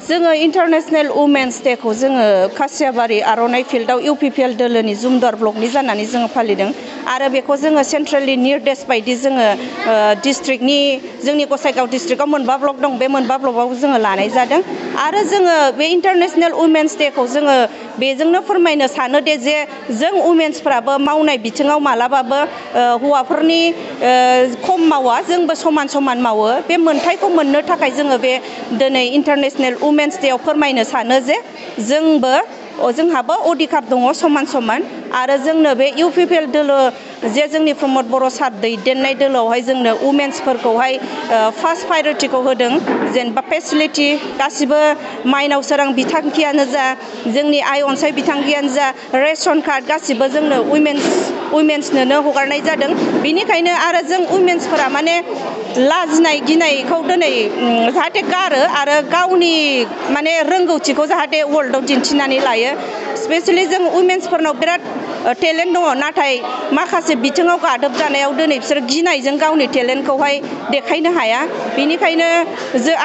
जोङो international women's डेखौ जोङो खासियाबारि आर'नाइ फिल्डआव इउपिपिएल दोलोनि जुमदार ब्लकनि जानानै जोङो फालिदों आरो बेखौ जोङो सेन्ट्रेलनि निर्देश बायदि जोङो डिस्ट्रिक्टनि जोंनि गसाइगाव डिस्ट्रिक्टआव मोनबा ब्लक दं बे मोनबा ब्लकआव जोङो लानाय जादों आरो जोङो बे इन्टारनेशनेल वुमेन्स डेखौ जोङो बेजोंनो फोरमायनो सानो दे जे जों वुमेन्सफ्राबो मावनाय बिथिङाव मालाबाबो हौवाफोरनि खम मावा जोंबो समान समान मावो बे मोनथायखौ मोननो थाखाय जोङो बे दिनै इन्टारनेशनेल वुमेन्स डेआव फोरमायनो सानो जे जोंहाबो अधिकार दङ समान समान आरो जोंनो बे इउपिपिएल दोलो जे जोंनि प्रमद बर' सार दैदेननाय दोलोआवहाय जोंनो वुमेन्सफोरखौहाय फार्स्ट प्रायरिटिखौ होदों जेनेबा फेसिलिटि गासिबो माइनाव सोरां बिथांखियानो जा जोंनि आइ अनसाय बिथांखियानो जा रेशन कार्ड गासिबो जोंनो वुमेन्सनोनो हगारनाय जादों बिनिखायनो आरो जों वुमेन्सफोरा माने लाजिनाय गिनायखौ दिनै जाहाथे गारो आरो गावनि माने रोंगौथिखौ जाहाथे वर्ल्डआव दिन्थिनानै लायो स्पेसियेलि जों वुमेन्सफोरनाव बिराद टेलेन्ट दङ नाथाय माखासे बिथिङाव गादब जानायाव दिनै बिसोर गिनायजों गावनि टेलेन्टखौहाय देखायनो हाया बेनिखायनो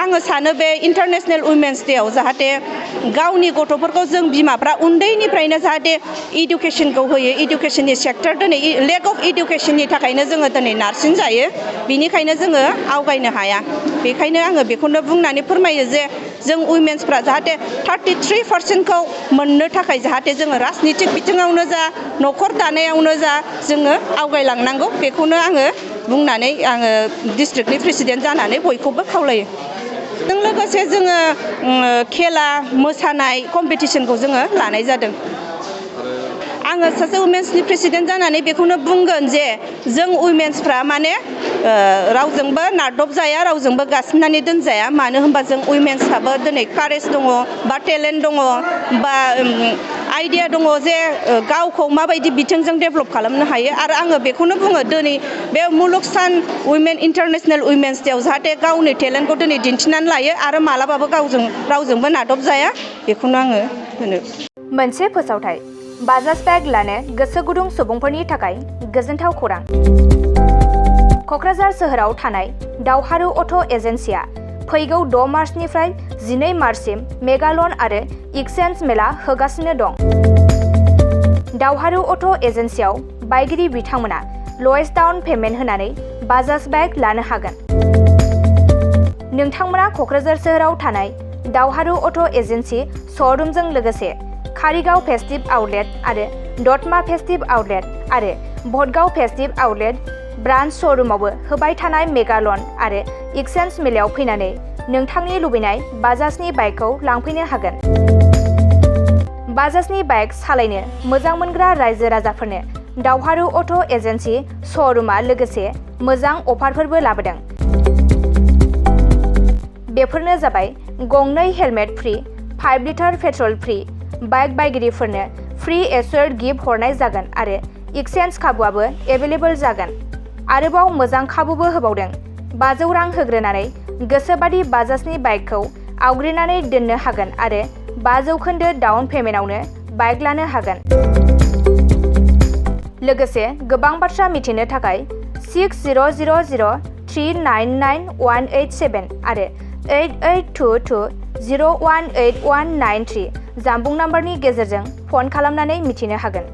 आङो सानो बे इन्टारनेशनेल वुमेन्स डेआव जाहाथे गावनि गथ'फोरखौ जों बिमाफ्रा उन्दैनिफ्रायनो जाहाथे इडुकेसनखौ होयो इडुकेसननि सेक्टर दिनै लेक अफ इडुकेसननि थाखायनो जोङो दिनै नारसिन जायो बिनिखायनो जोङो आवगायनो हाया बेखायनो आङो बेखौनो बुंनानै फोरमायो जे जों वुमेन्सफ्रा जाहाथे 33%खौ मोननो थाखाय जाहाथे जोङो राजनितिक बिथिङावनो जा न'खर दानायावनो जा जोङो आवगायलांनांगौ बेखौनो आङो बुंनानै आङो डिस्ट्रिक्टनि प्रेसिडेन्ट जानानै बयखौबो खावलायो जों लोगोसे जोङो खेला मोसानाय कम्पिटिसनखौ जोङो लानाय जादों आङो सासे वुमेन्सनि प्रेसिडेन्ट जानानै बेखौनो बुंगोन जे जों वुमेन्सफ्रा माने रावजोंबो नारदब जाया रावजोंबो गासिननानै दोनजाया मानो होनबा जों वुमेन्सफ्राबो दिनै कारेज दङ बा टेलेन्ट दङ बा आइडिया दङ जे गावखौ माबायदि बिथिंजों डेभेलप खालामनो हायो आरो आङो बेखौनो बुङो दिनै बे मुलुग सान इन्टारनेशनेल वुमेन्स डेआव जाहाथे गावनि टेलेन्टखौ दिनै दिन्थिनानै लायो आरो मालाबाबो रावजोंबो नारदब जाया बेखौनो आङो होनो मोनसे फोसावथाय बाजाज बेग लानो गोसो गुदुं सुबुंफोरनि थाखाय गोजोनथाव खौरां क'क्राझार सोहोराव थानाय दावहारु अट' एजेन्सिया फैगौ 6 मार्चनिफ्राय 12 मार्चसिम मेगालन आरो एक्सचेन्ज मेला होगासिनो दं दावहारु अट' एजेन्सियाव बायगिरि बिथांमोना लवेस्ट डाउन पेमेन्ट होनानै बाजाज बेग लानो हागोन नोंथांमोना क'क्राझार सोहोराव थानाय दावहारु अट' एजेन्सि श'रुमजों लोगोसे कारिगाव फेस्टिव आउटलेट आरो दतमा फेस्टिव आउटलेट आरो भटगाव फेस्टिव आउटलेट ब्रान्च श'रुमावबो होबाय थानाय मेगालन आरो एक्सचेन्ज मेलायाव फैनानै नोंथांनि लुबैनाय बाजाजनि बाइकखौ लांफैनो हागोन बाजाजनि बाइक सालायनो मोजां मोनग्रा रायजो राजाफोरनो दावहारु अट' एजेन्सि श'रुमा लोगोसे मोजां अफारफोरबो लाबोदों बेफोरनो जाबाय गंनै helmet free 5 litre petrol free bike बायगिरिफोरनो फ्रि एसुर्ड गिफ्ट हरनाय जागोन आरो एक्सचेन्ज खाबुआबो एभेलेबल जागोन आरोबाव मोजां खाबुबो होबावदों 500 रां होग्रोनानै गोसोबादि बाजाजनि बाइकखौ आवग्रिनानै दोननो हागोन आरो 5% डाउन पेमेन्टआवनो बाइक लानो हागोन लोगोसे गोबां बाथ्रा मिथिनो थाखाय 6000399187 आरो 8822018193 जानबुं नाम्बारनि गेजेरजों फन खालामनानै मिथिनो हागोन